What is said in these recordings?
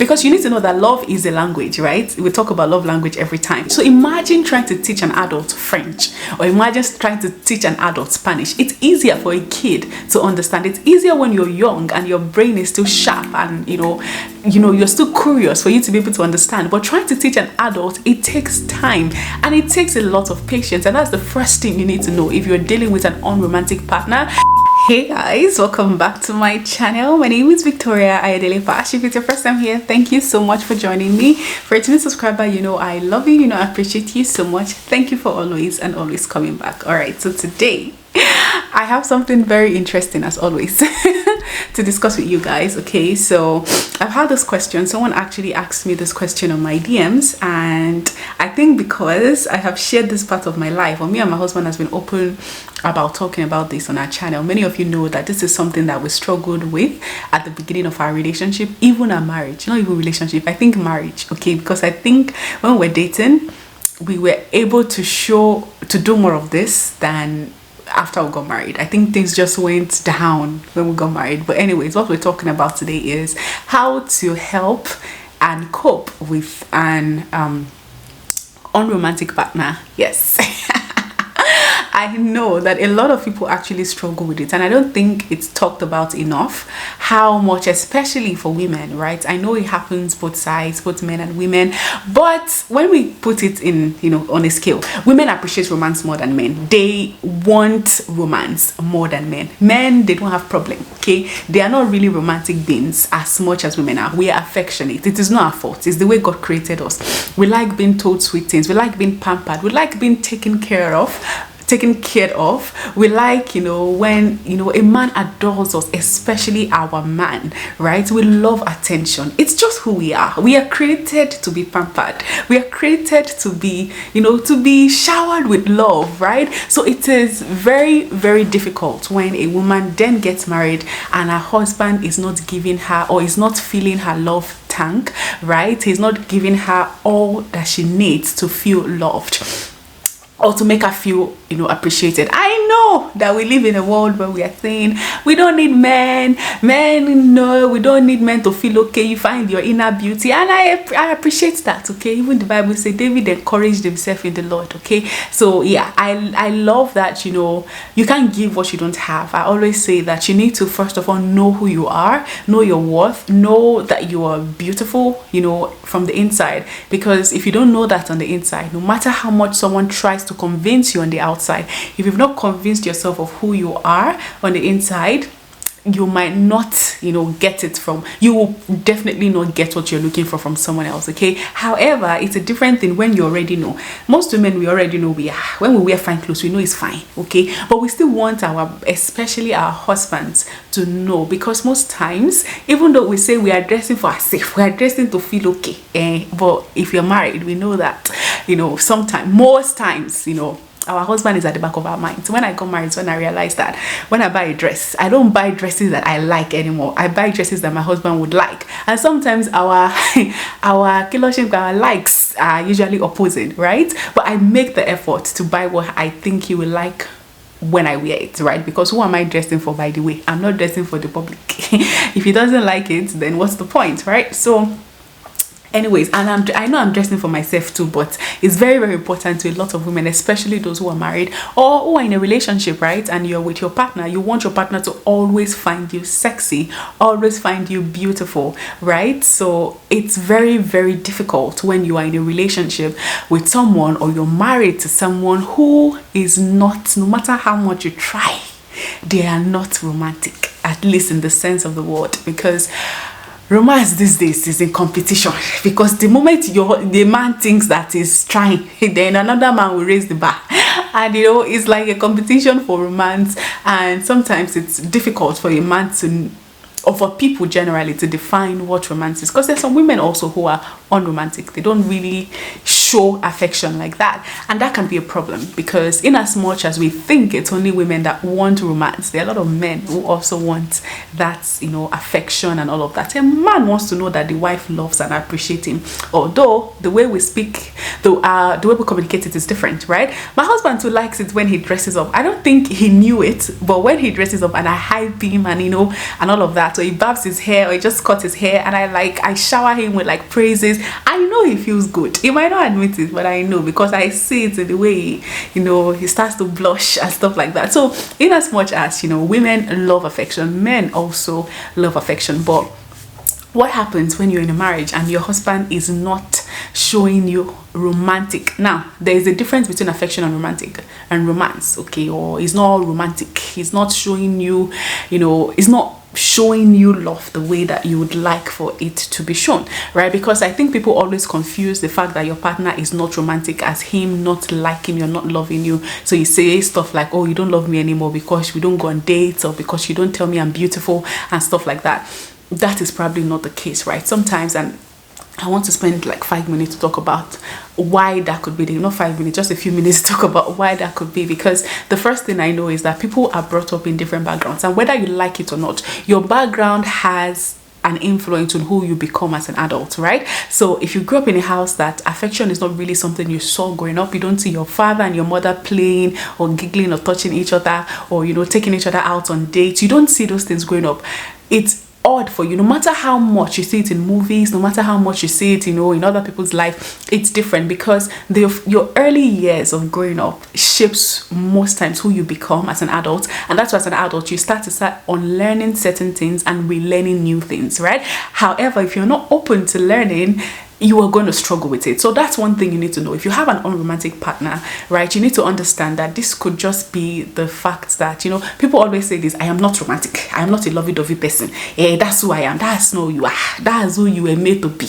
Because you need to know that love is a language, right? We talk about love language every time. So imagine trying to teach an adult French, or imagine trying to teach an adult Spanish. It's easier for a kid to understand. It's easier when you're young and your brain is still sharp and you're still curious for you to be able to understand. But trying to teach an adult, it takes time and it takes a lot of patience. And that's the first thing you need to know if you're dealing with an unromantic partner. Hey guys, welcome back to my channel. My name is Victoria Ayodele Pash. If it's your first time here, thank you so much for joining me. For a returning subscriber, I love you, I appreciate you so much. Thank you for always coming back. All right, so today I have something very interesting as always to discuss with you guys. Okay, so I've had this question. Someone actually asked me this question on my DMs, and I think because I have shared this part of my life, or me and my husband has been open about talking about this on our channel. Many of you know that this is something that we struggled with at the beginning of our relationship, even our marriage, not even relationship, I think marriage. Okay, because I think when we're dating, we were able to do more of this than after we got married. I think things just went down when we got married. But anyways, what we're talking about today is how to help and cope with an unromantic partner. Yes. I know that a lot of people actually struggle with it, and I don't think it's talked about enough how much, especially for women, right? I know it happens both sides, both men and women, but when we put it in, on a scale, women appreciate romance more than men. They want romance more than men. Men, they don't have problem, okay? They are not really romantic beings as much as women are. We are affectionate. It is not our fault. It's the way God created us. We like being told sweet things. We like being pampered. We like being taken care of. We like, when a man adores us, especially our man, right? We love attention. It's just who we are. We are created to be pampered. We are created to be, to be showered with love, right? So it is very, very difficult when a woman then gets married and her husband is not giving her, or is not filling her love tank, right? He's not giving her all that she needs to feel loved, or to make her feel, appreciated. I know that we live in a world where we are saying we don't need men. No, we don't need men to feel okay. You find your inner beauty, and I appreciate that. Okay, even the Bible says David encouraged himself in the Lord. Okay, so yeah, I love that. You can't give what you don't have. I always say that you need to first of all know who you are, know your worth, know that you are beautiful, from the inside. Because if you don't know that on the inside, no matter how much someone tries to convince you on the outside, if you've not convinced yourself of who you are on the inside, you might not get it from, you will definitely not get what you're looking for from someone else. Okay, however, it's a different thing when you already know. Most women, we already know when we wear fine clothes, we know it's fine. Okay, but we still want especially our husbands to know, because most times, even though we say we are dressing for ourselves, we are dressing to feel okay, but if you're married, we know that most times our husband is at the back of our mind. So when I got married, when I realized that when I buy a dress, I don't buy dresses that I like anymore. I buy dresses that my husband would like. And sometimes our killship, our likes are usually opposing, right? But I make the effort to buy what I think he will like when I wear it, right? Because who am I dressing for, by the way? I'm not dressing for the public. If he doesn't like it, then what's the point, right? So anyways, and I know I'm dressing for myself too, but it's very, very important to a lot of women, especially those who are married or who are in a relationship, right? And you're with your partner. You want your partner to always find you sexy, always find you beautiful, right? So it's very, very difficult when you are in a relationship with someone, or you're married to someone who is not, no matter how much you try, they are not romantic, at least in the sense of the word. Because romance these days is in competition, because the moment the man thinks that he's trying, then another man will raise the bar, and it's like a competition for romance. And sometimes it's difficult for a man to, or for people generally, to define what romance is, because there's some women also who are unromantic. They don't really show affection like that. And that can be a problem, because in as much as we think it's only women that want romance, there are a lot of men who also want that, you know, affection and all of that. A man wants to know that the wife loves and appreciates him, although the way we speak, the way we communicate it is different, right? My husband too likes it when he dresses up. I don't think he knew it, but when he dresses up and I hype him and, you know, and all of that, so he barbs his hair or he just cuts his hair and I shower him with like praises, I know he feels good. He might not admit it, but I know, because I see it in the way, you know, he starts to blush and stuff like that. So in as much as, you know, women love affection, men also love affection. But what happens when you're in a marriage and your husband is not showing you romantic? Now, there is a difference between affection and romantic and romance, okay? Or he's not romantic, he's not showing you, you know, he's not showing you love the way that you would like for it to be shown, right? Because I think people always confuse the fact that your partner is not romantic as him not liking you, not loving you. So you say stuff like, oh, you don't love me anymore because we don't go on dates, or because you don't tell me I'm beautiful and stuff like that. That is probably not the case, right? Sometimes, and I want to spend like 5 minutes to talk about why that could be. Not 5 minutes, just a few minutes to talk about why that could be. Because the first thing I know is that people are brought up in different backgrounds, and whether you like it or not, your background has an influence on who you become as an adult, right? So if you grew up in a house that affection is not really something you saw growing up, you don't see your father and your mother playing or giggling or touching each other, or, you know, taking each other out on dates, you don't see those things growing up, it's odd for you. No matter how much you see it in movies, no matter how much you see it, you know, in other people's life, it's different, because your early years of growing up shapes most times who you become as an adult. And that's why as an adult you start unlearning certain things and relearning new things, right? However, if you're not open to learning, you are going to struggle with it. So that's one thing you need to know. If you have an unromantic partner, right, you need to understand that this could just be the fact that, you know, people always say this: I am not romantic, I am not a lovey-dovey person. That's who I am. That's not who you are. That's who you were made to be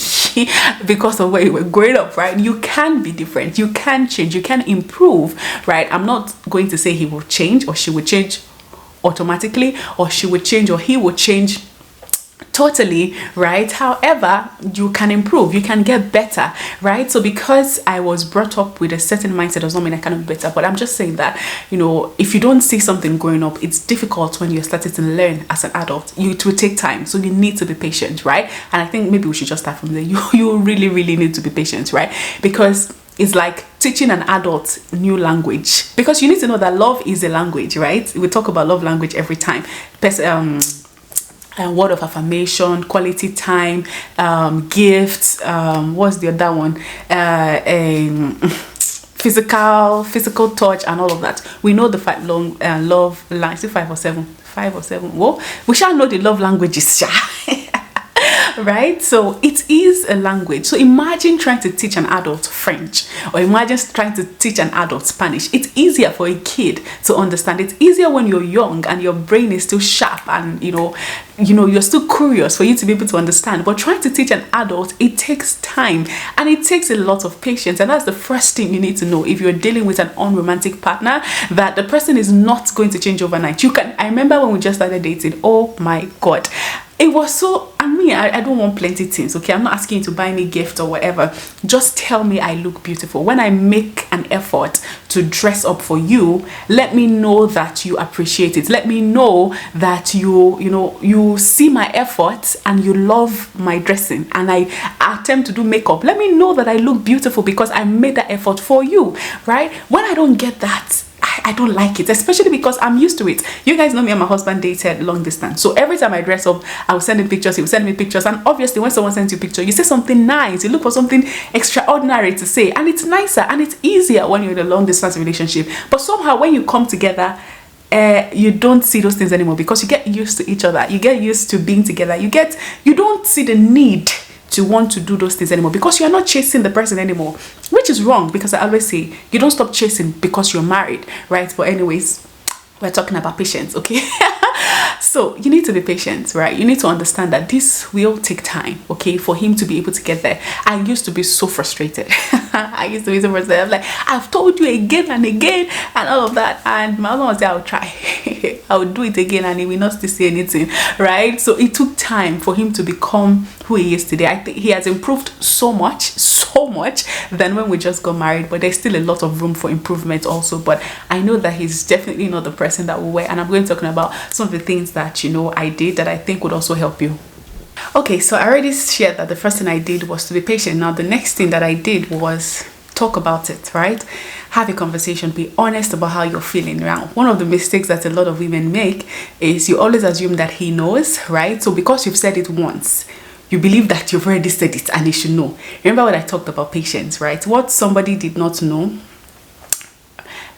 because of where you were growing up, right? You can be different, you can change, you can improve, right? I'm not going to say he will change or she will change automatically, or she will change or he will change totally, right? However, you can improve, you can get better, right? So because I was brought up with a certain mindset does not mean I cannot be better. But I'm just saying that, you know, if you don't see something growing up, it's difficult when you're starting to learn as an adult. It will take time, so you need to be patient, right? And I think maybe we should just start from there. You really need to be patient, right? Because it's like teaching an adult new language, because you need to know that love is a language, right? We talk about love language every time. Word of affirmation, quality time, gifts, what's the other one, physical touch, and all of that. We know the love language. 5 or 7 Well, we shall know the love languages. Right? So it is a language. So imagine trying to teach an adult French, or imagine trying to teach an adult Spanish. It's easier for a kid to understand. It's easier when you're young and your brain is still sharp, and you know you're still curious, for you to be able to understand. But trying to teach an adult, it takes time and it takes a lot of patience. And that's the first thing you need to know if you're dealing with an unromantic partner, that the person is not going to change overnight. I remember when we just started dating, oh my god, it was so, I don't want plenty things, okay? I'm not asking you to buy me gift or whatever. Just tell me I look beautiful. When I make an effort to dress up for you, let me know that you appreciate it. Let me know that you see my efforts and you love my dressing, and I attempt to do makeup. Let me know that I look beautiful because I made that effort for you, right? When I don't get that, I don't like it, especially because I'm used to it. You guys know me and my husband dated long distance, so every time I dress up, I will send him pictures, he will send me pictures. And obviously when someone sends you a picture, you say something nice, you look for something extraordinary to say, and it's nicer and it's easier when you're in a long distance relationship. But somehow when you come together, you don't see those things anymore, because you get used to each other, you get used to being together, you don't see the need to want to do those things anymore, because you're not chasing the person anymore, which is wrong, because I always say you don't stop chasing because you're married, right? But anyways, we're talking about patience, okay? So you need to be patient, right? You need to understand that this will take time, okay, for him to be able to get there. I used to be so frustrated. I'm like, I've told you again and again and all of that, and my mom was there, I'll try. I would do it again and he will not still say anything, right? So it took time for him to become who he is today. I think he has improved so much than when we just got married, but there's still a lot of room for improvement also. But I know that he's definitely not the person that we were, and I'm going to talk about some of the things that, you know, I did that I think would also help you. Okay, so I already shared that the first thing I did was to be patient. Now the next thing that I did was talk about it, right? Have a conversation, be honest about how you're feeling. Now, one of the mistakes that a lot of women make is you always assume that he knows, right? So because you've said it once, you believe that you've already said it and he should know. Remember when I talked about patience, right? What somebody did not know,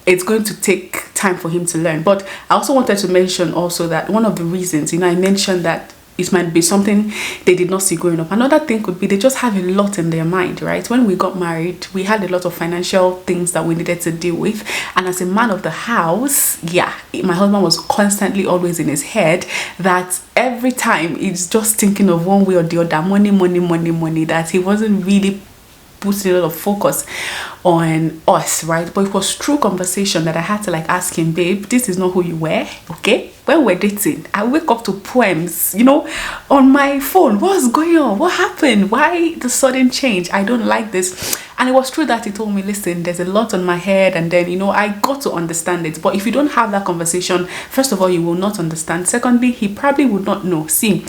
it's going to take time for him to learn. But I also wanted to mention also that one of the reasons, you know, I mentioned that it might be something they did not see growing up. Another thing could be they just have a lot in their mind, right? When we got married, we had a lot of financial things that we needed to deal with. And as a man of the house, yeah, my husband was constantly always in his head that every time he's just thinking of one way or the other, money, that he wasn't really putting a lot of focus on us, right? But it was through conversation that I had to like ask him, babe, this is not who you were, okay? When we're dating, I wake up to poems, you know, on my phone. What's going on? What happened? Why the sudden change? I don't like this. And it was true that he told me, listen, there's a lot on my head, and then, you know, I got to understand it. But if you don't have that conversation, first of all, you will not understand. Secondly, he probably would not know. See,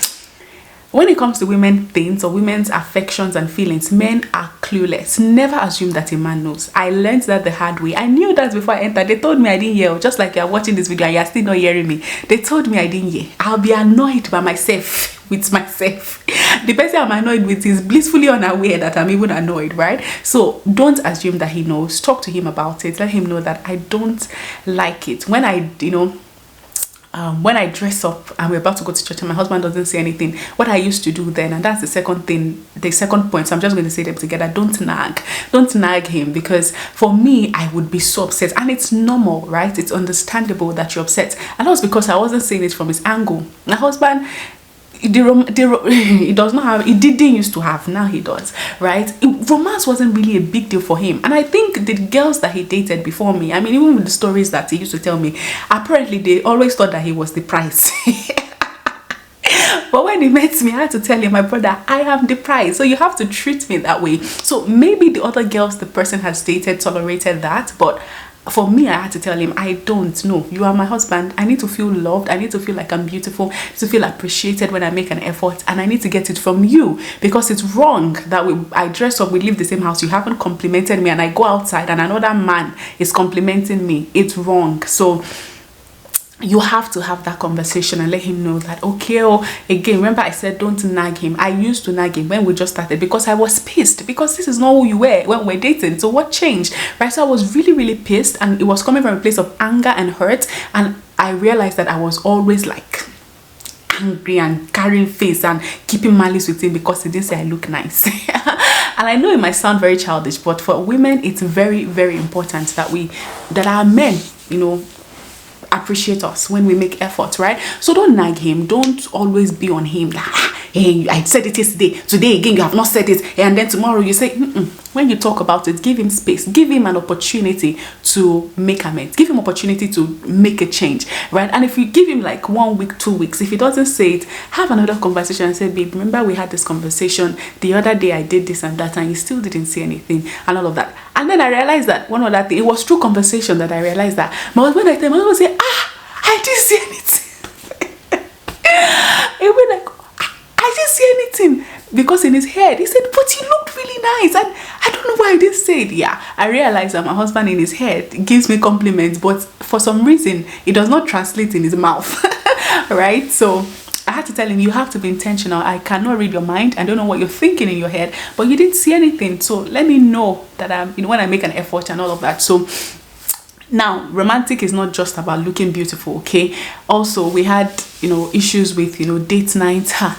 when it comes to women things or women's affections and feelings, men are clueless. Never assume that a man knows. I learned that the hard way. I knew that before I entered. They told me I didn't hear. Just like you're watching this video and you're still not hearing me. They told me I didn't hear. I'll be annoyed by myself, with myself. The person I'm annoyed with is blissfully unaware that I'm even annoyed, right? So don't assume that he knows. Talk to him about it. Let him know that I don't like it. When I, you know, when I dress up and we're about to go to church and my husband doesn't say anything, what I used to do then, and that's the second thing, the second point, so I'm just going to say them together, don't nag him, because for me, I would be so upset, and it's normal, right? It's understandable that you're upset, and that was because I wasn't seeing it from his angle. My husband, he does not have, he didn't used to have, now he does, right? Romance wasn't really a big deal for him, and I think the girls that he dated before me, I mean, even with the stories that he used to tell me, apparently they always thought that he was the prize. But when he met me, I had to tell him, my brother, I am the prize, so you have to treat me that way. So maybe the other girls the person has dated tolerated that, but for me, I had to tell him, I don't know. You are my husband. I need to feel loved. I need to feel like I'm beautiful, to feel appreciated when I make an effort. And I need to get it from you, because it's wrong that I dress up, we live the same house, you haven't complimented me, and I go outside and another man is complimenting me. It's wrong. So you have to have that conversation and let him know that, okay, oh, again, remember I said don't nag him. I used to nag him when we just started because I was pissed, because this is not who you were when we're dating. So what changed, right? So I was really pissed, and it was coming from a place of anger and hurt, and I realized that I was always like angry and carrying face and keeping malice with him because he didn't say I look nice. And I know it might sound very childish, but for women it's very important that our men, you know, appreciate us when we make efforts, right? So don't nag him. Don't always be on him like, hey, I said it yesterday, today again you have not said it, and then tomorrow you say when you talk about it, give him space, give him an opportunity to make amends, give him opportunity to make a change, right? And if you give him like 1 week, 2 weeks, if he doesn't say it, have another conversation and say, babe, remember we had this conversation the other day, I did this and that, and you still didn't say anything, and all of that. And then I realized that one other thing, it was through conversation that I realized that my husband, I tell my husband, say, I didn't say anything. He went like, I didn't say anything, because in his head he said, but you looked really nice, and I don't know why I didn't say it. Yeah, I realized that my husband in his head gives me compliments, but for some reason it does not translate in his mouth. Right? So I had to tell him, you have to be intentional. I cannot read your mind. I don't know what you're thinking in your head, but you didn't see anything, so let me know that I'm, you know, when I make an effort and all of that. So now, romantic is not just about looking beautiful, okay? Also, we had, you know, issues with, you know, date nights. I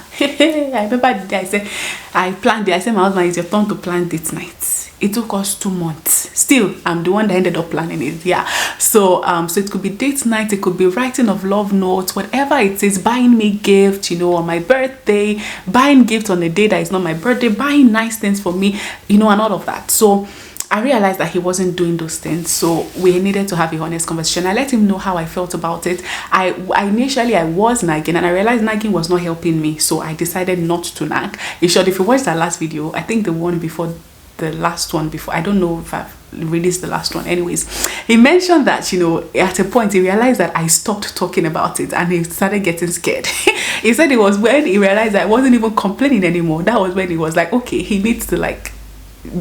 remember the day I said, I planned it. I said, my husband, it's your turn to plan date nights. It took us 2 months. Still, I'm the one that ended up planning it. Yeah. So, so it could be date night. It could be writing of love notes, whatever it is, buying me gift, you know, on my birthday, buying gift on a day that is not my birthday, buying nice things for me, you know, and all of that. So I realized that he wasn't doing those things, so we needed to have a honest conversation. I let him know how I felt about it. Initially I was nagging, and I realized nagging was not helping me, so I decided not to nag. In short, if you watched that last video, I think the one before the last one before, I don't know if I've released the last one, anyways, he mentioned that, you know, at a point he realized that I stopped talking about it, and he started getting scared. He said it was when he realized that I wasn't even complaining anymore. That was when he was like, okay, he needs to like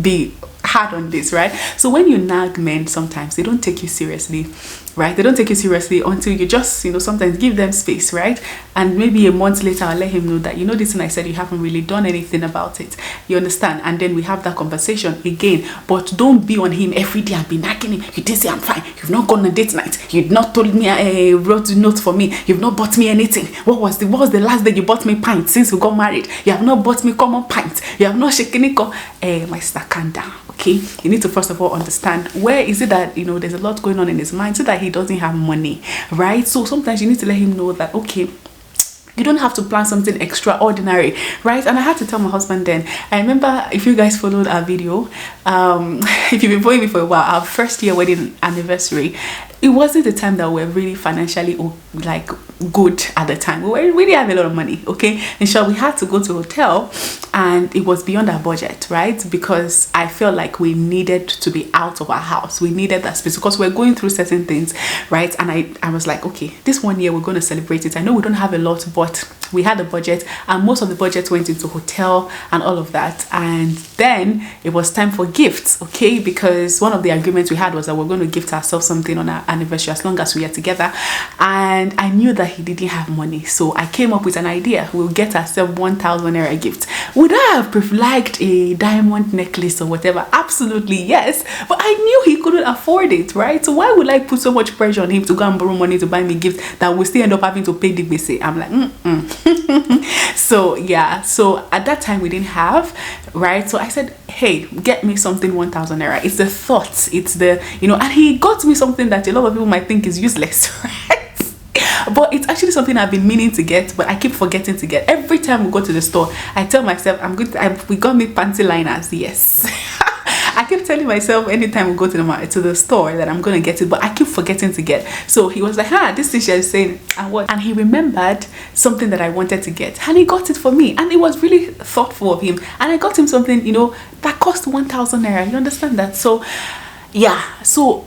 be hard on this, right? So when you nag men, sometimes they don't take you seriously, right? They don't take you seriously until you just, you know, sometimes give them space, right? And maybe a month later I'll let him know that, you know, this thing I said, you haven't really done anything about it, you understand? And then we have that conversation again. But don't be on him every day and be nagging him. You didn't say I'm fine, you've not gone on a date night, you've not told me, wrote a note for me, you've not bought me anything. What was the last day you bought me pint since we got married? You have not bought me common pint, you have not shaken it. My sister, calm down. Okay, you need to first of all understand where is it that, you know, there's a lot going on in his mind, so that he doesn't have money, right? So sometimes you need to let him know that, okay, you don't have to plan something extraordinary, right? And I had to tell my husband then. I remember, if you guys followed our video, if you've been following me for a while, our first year wedding anniversary, it wasn't the time that we were really financially like good at the time. We really had a lot of money, okay? And so we had to go to a hotel, and it was beyond our budget, right? Because I felt like we needed to be out of our house. We needed that space because we're going through certain things, right? And I was like, okay, this one year we're going to celebrate it. I know we don't have a lot, but we had a budget, and most of the budget went into hotel and all of that. And then it was time for gifts, okay? Because one of the agreements we had was that we're going to gift ourselves something on our anniversary as long as we are together. And I knew that he didn't have money, so I came up with an idea. We'll get ourselves 1,000 naira gift. Would I have liked a diamond necklace or whatever? Absolutely yes, but I knew he couldn't afford it, right? So why would I put so much pressure on him to go and borrow money to buy me gifts that we still end up having to pay the gbese? I'm like, So yeah, so at that time we didn't have, right? So I said, hey, get me something 1,000 naira. It's the thoughts, it's the, you know, and he got me something that a lot of people might think is useless, right? But it's actually something I've been meaning to get, but I keep forgetting to get. Every time we go to the store, I tell myself, we got me panty liners, yes. I keep telling myself anytime we go to the store that I'm gonna get it, but I keep forgetting to get. So he was like, this thing she's saying, and he remembered something that I wanted to get, and he got it for me, and it was really thoughtful of him. And I got him something, you know, that cost 1,000 naira. You understand that? So yeah, so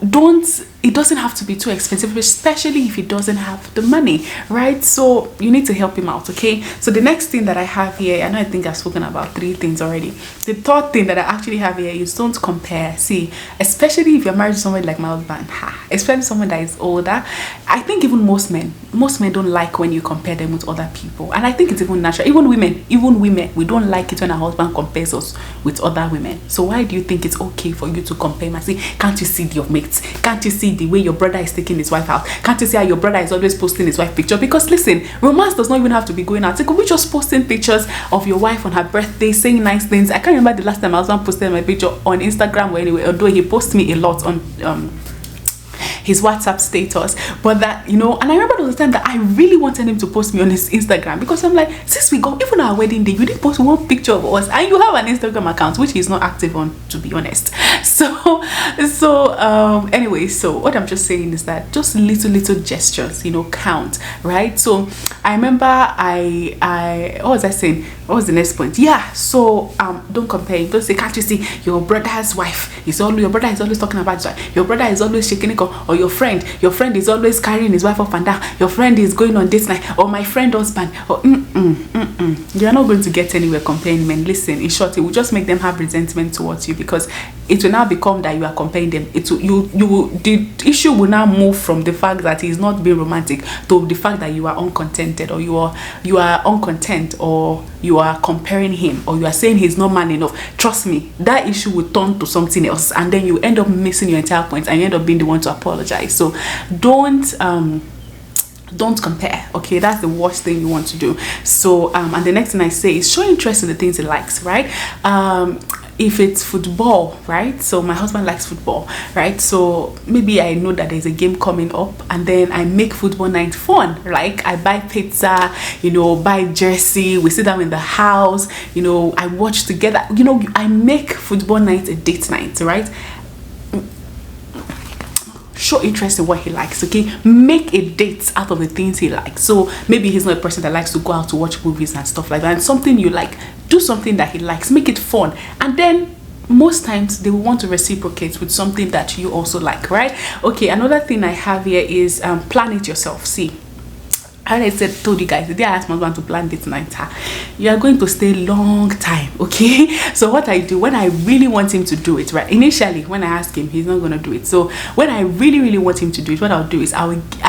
it doesn't have to be too expensive, especially if he doesn't have the money, right? So you need to help him out, okay? So the next thing that I have here, I think I've spoken about 3 things already. The third thing that I actually have here is don't compare. See, especially if you're married to somebody like my husband, especially someone that is older. I think even most men don't like when you compare them with other people, and I think it's even natural. Even women, we don't like it when our husband compares us with other women. So why do you think it's okay for you to compare him? See, can't you see your mates? Can't you see the way your brother is taking his wife out? Can't you see how your brother is always posting his wife picture? Because listen, romance does not even have to be going out. It could be just posting pictures of your wife on her birthday, saying nice things. I can't remember the last time my husband posted my picture on Instagram or anyway, although he posts me a lot on his WhatsApp status, but that, you know, and I remember there was a time that I really wanted him to post me on his Instagram, because I'm like, since we got, even our wedding day, you didn't post one picture of us, and you have an Instagram account which he's not active on, to be honest. So anyway, so what I'm just saying is that just little gestures, you know, count, right? So I remember what was I saying? What was the next point? Yeah, so don't compare. Don't say, can't you see your brother's wife? Your brother is always talking about his wife. Your brother is always shaking it, or your friend is always carrying his wife up and down. Your friend is going on date night, or my friend husband, or you're not going to get anywhere comparing men. Listen, in short, it will just make them have resentment towards you, because it will now become that you are comparing them. The issue will now move from the fact that he's not being romantic to the fact that you are uncontented, or you are uncontent, or you are comparing him, or you are saying he's not man enough. Trust me, that issue will turn to something else, and then you end up missing your entire point, and you end up being the one to apologize. So don't compare, okay? That's the worst thing you want to do. So and the next thing I say is show interest in the things he likes, right? If it's football, right? So my husband likes football, right? So maybe I know that there's a game coming up, and then I make football night fun. Like I buy pizza, you know, buy jersey, we sit down in the house, you know, I watch together, you know, I make football night a date night, right? show interest in what he likes, okay? Make a date out of the things he likes. So maybe he's not a person that likes to go out to watch movies and stuff like that, and something you like, do something that he likes, make it fun, and then most times they will want to reciprocate with something that you also like, right? Okay, another thing I have here is plan it yourself. See, I told you guys the day I asked my husband to plan date night, you are going to stay long time, okay? So what I do when I really want him to do it, right? Initially, when I ask him, he's not gonna do it. So when I really want him to do it, what I'll do is I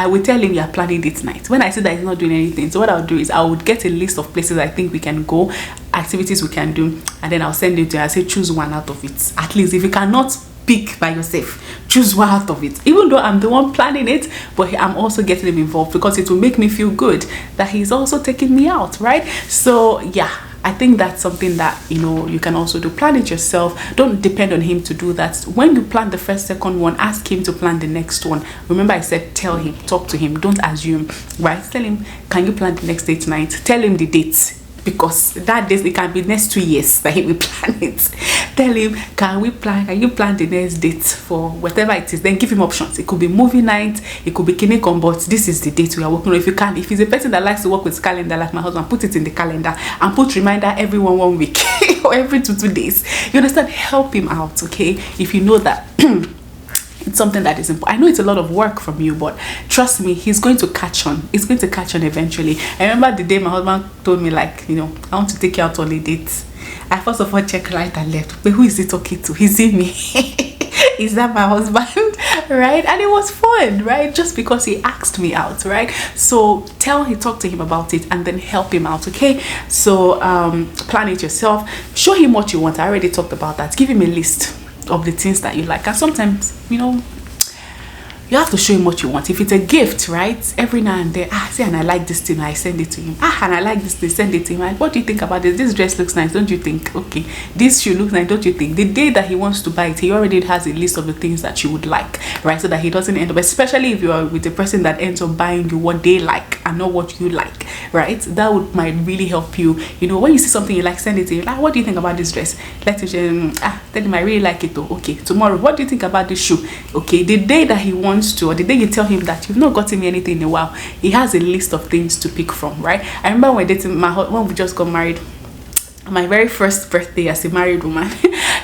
will tell him we are planning date night. When I say that he's not doing anything, so what I'll do is I would get a list of places I think we can go, activities we can do, and then I'll send it to him. I say choose one out of it. At least if you cannot pick by yourself, choose one out of it, even though I'm the one planning it, but I'm also getting him involved because it will make me feel good that he's also taking me out, right? So yeah, I think that's something that, you know, you can also do. Plan it yourself. Don't depend on him to do that. When you plan the first, second one, ask him to plan the next one. Remember I said tell him, talk to him, don't assume, right? Tell him, can you plan the next date tonight? Tell him the dates, because that days it can be next 2 years that he will plan it. Tell him, can you plan the next date for whatever it is? Then give him options. It could be movie night, it could be kinecon, but this is the date we are working on. If you can, if he's a person that likes to work with calendar like my husband, put it in the calendar and put reminder every 1 week or every 2 days. You understand? Help him out, okay? If you know that it's something that is important. I know it's a lot of work from you, but trust me, he's going to catch on. He's going to catch on eventually. I remember the day my husband told me, like, you know, I want to take you out on a date. I first of all check right and left. But who is he talking to? Is it me? Is that my husband? Right? And it was fun, right? Just because he asked me out, right? So talk to him about it and then help him out, okay? So plan it yourself. Show him what you want. I already talked about that. Give him a list of the things that you like, and sometimes, you know, you have to show him what you want. If it's a gift, right, every now and then, see, and I like this thing, I send it to him. And I like this thing, send it to him. Like, what do you think about this? This dress looks nice, don't you think? Okay, this shoe looks nice, don't you think? The day that he wants to buy it, he already has a list of the things that you would like, right? So that he doesn't end up, especially if you are with a person that ends up buying you what they like and not what you like, right? That might really help you. You know, when you see something you like, send it to him. Like, what do you think about this dress? Let him tell him I really like it though. Okay, tomorrow, what do you think about this shoe? Okay, the day that he wants to, or the day you tell him that you've not gotten me anything in a while, he has a list of things to pick from, right? I remember when dating when we just got married, my very first birthday as a married woman,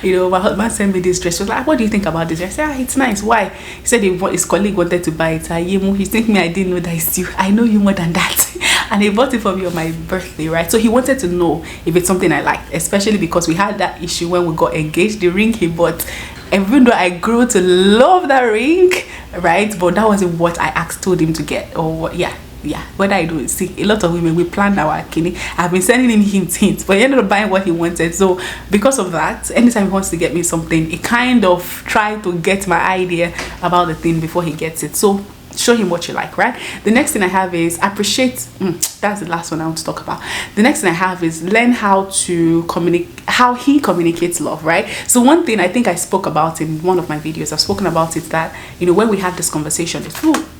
you know, my husband sent me this dress. He was like, what do you think about this? I said, it's nice. Why? He said his colleague wanted to buy it. He think me, I didn't know that it's you. I know you more than that. And he bought it for me on my birthday, right? So he wanted to know if it's something I liked, especially because we had that issue when we got engaged. The ring he bought, even though I grew to love that ring, right? But that wasn't what I told him to get, or what, yeah, whether I do. See, a lot of women, we planned our kidney. I've been sending him hints, but he ended up buying what he wanted. So because of that, anytime he wants to get me something, he kind of tried to get my idea about the thing before he gets it. So show him what you like, right? The next thing I have is appreciate. That's the last one I want to talk about. The next thing I have is learn how to communicate, how he communicates love, right? So one thing I think I spoke about in one of my videos, I've spoken about it, that, you know, when we had this conversation,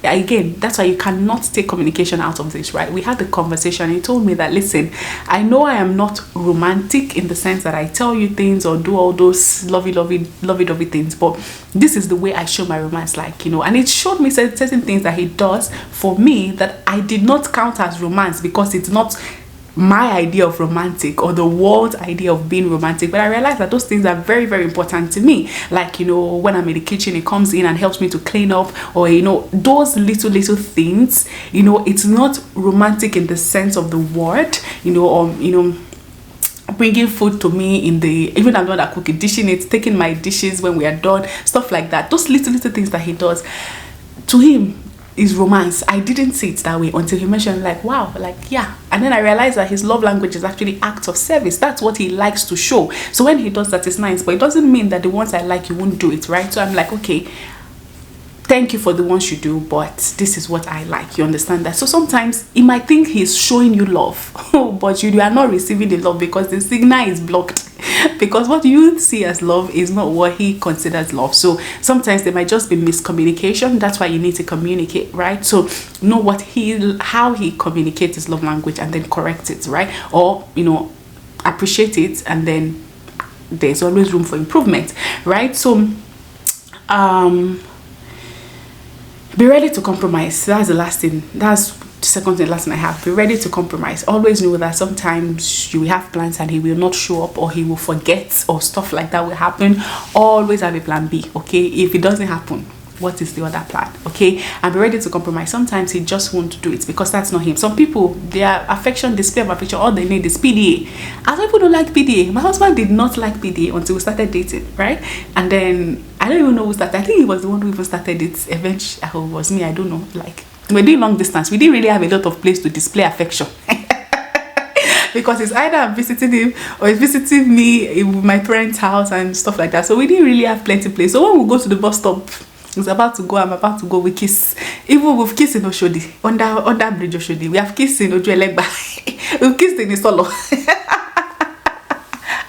again, that's why you cannot take communication out of this, right? We had the conversation. He told me that, listen, I know I am not romantic in the sense that I tell you things or do all those lovey things, but this is the way I show my romance, like, you know. And it showed me certain things that he does for me that I did not count as romance, because it's not my idea of romantic or the world's idea of being romantic. But I realized that those things are very, very important to me. Like, you know, when I'm in the kitchen, it comes in and helps me to clean up, or, you know, those little things, you know. It's not romantic in the sense of the word, you know, or, you know, bringing food to me in the, even I'm not a cookie, dishing it, taking my dishes when we are done, stuff like that. Those little things that he does, to him, is romance. I didn't see it that way until he mentioned, like, wow, like, yeah. And then I realized that his love language is actually acts of service. That's what he likes to show. So when he does that, it's nice, but it doesn't mean that the ones I like, you won't do it, right? So I'm like, okay, thank you for the ones you do, but this is what I like. You understand that? So sometimes he might think he's showing you love, but you are not receiving the love because the signal is blocked. Because what you see as love is not what he considers love. So sometimes there might just be miscommunication. That's why you need to communicate, right? So know how he communicates his love language and then correct it, right? Or, you know, appreciate it, and then there's always room for improvement, right? So Be ready to compromise. That's the last thing. That's the second thing, last thing I have. Be ready to compromise. Always know that sometimes you will have plans and he will not show up, or he will forget, or stuff like that will happen. Always have a plan B, okay? If it doesn't happen, what is the other plan? Okay? And be ready to compromise. Sometimes he just won't do it because that's not him. Some people, their affection, display of affection, all they need is PDA. And some people don't like PDA. My husband did not like PDA until we started dating, right? And then I don't even know who started. I think he was the one who even started it. Eventually, it was me. I don't know. Like, we're doing long distance. We didn't really have a lot of place to display affection. Because it's either I'm visiting him or he's visiting me in my parents' house and stuff like that. So we didn't really have plenty of place. So when we go to the bus stop, it's about to go, I'm about to go, we kiss. Even we've kissed in Oshodi, under bridge Oshodi. We have kissed in Ojuelegba. We've kissed in Isolo.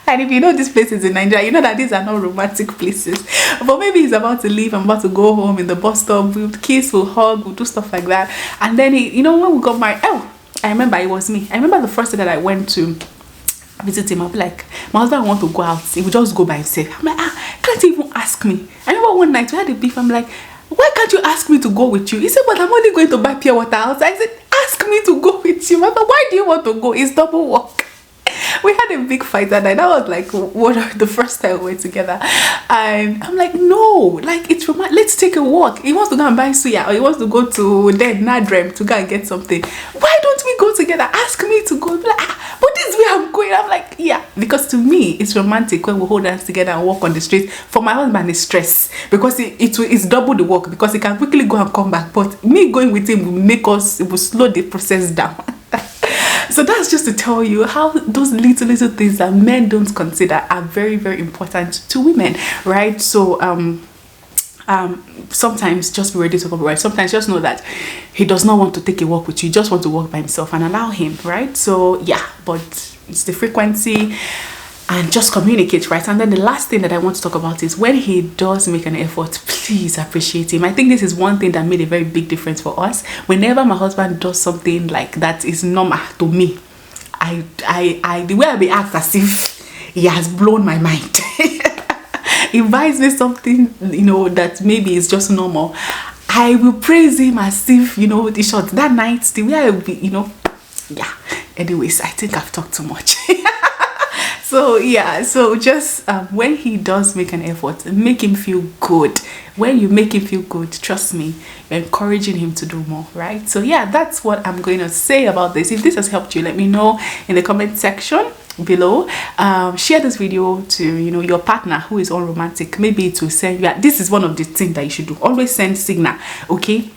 And if you know these places in Nigeria, you know that these are not romantic places. But maybe he's about to leave, I'm about to go home in the bus stop, we'll kiss, we'll hug, we'll do stuff like that. And then, he, you know, when we got married, oh, I remember it was me. I remember the first day that I went to visit him, I'll be like, my husband want to go out, he would just go by himself. I'm like, can't you even ask me? I remember one night we had a beef. I'm like, why can't you ask me to go with you? He said, but I'm only going to buy pure water outside. I said, ask me to go with you. I said, why do you want to go? It's double work. We had a big fight that night. That was like the first time we were together, and I'm like, no, like it's romantic. Let's take a walk. He wants to go and buy suya, or he wants to go to Nadrem to go and get something. Why don't we go together? Ask me to go. Like, but this is where I'm going. I'm like, yeah, because to me it's romantic when we hold hands together and walk on the street. For my husband, it's stress because it's double the work, because he can quickly go and come back. But me going with him will it will slow the process down. So that's just to tell you how those little things that men don't consider are very, very important to women, right? So sometimes just be ready to compromise. Sometimes just know that he does not want to take a walk with you. He just want to walk by himself, and allow him, right? So yeah, but it's the frequency. And just communicate, right? And then the last thing that I want to talk about is when he does make an effort, please appreciate him. I think this is one thing that made a very big difference for us. Whenever my husband does something like that is normal to me, the way I be act as if he has blown my mind. He buys me something, you know, that maybe is just normal. I will praise him as if, you know, the shot that night, the way I will be, you know, yeah. Anyways, I think I've talked too much. So yeah, so just when he does make an effort, make him feel good. When you make him feel good, trust me, you're encouraging him to do more, right? So yeah, that's what I'm going to say about this. If this has helped you, let me know in the comment section below. Share this video to, you know, your partner who is unromantic. Maybe it will send you. This is one of the things that you should do. Always send signal, okay?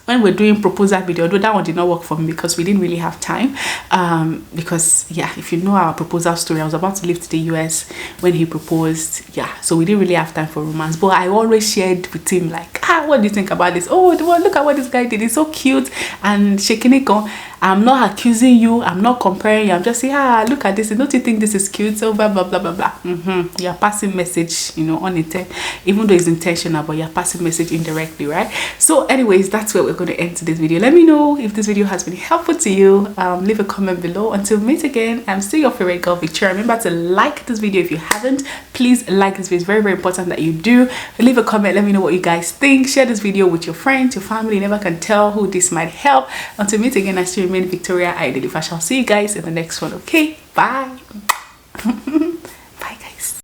When we're doing proposal video, although that one did not work for me because we didn't really have time, because yeah, if you know our proposal story, I was about to leave to the US when he proposed, yeah, so we didn't really have time for romance. But I always shared with him like, what do you think about this? Oh, look at what this guy did, it's so cute, and shaking it on. I'm not accusing you, I'm not comparing you, I'm just saying, look at this, don't you think this is cute? So blah blah blah blah blah. You're passing message, you know, on it, even though it's intentional, but you're passing message indirectly, right? So anyways, that's where we're going to end today's video. Let me know if this video has been helpful to you. Leave a comment below. Until we meet again, I'm still your favorite girl, Victoria. Remember to like this video if you haven't. Please like this video, it's very, very important that you do. Leave a comment, let me know what you guys think. Share this video with your friends, your family. You never can tell who this might help. Until we meet again, I still remain Victoria. I shall see you guys in the next one. Okay, bye.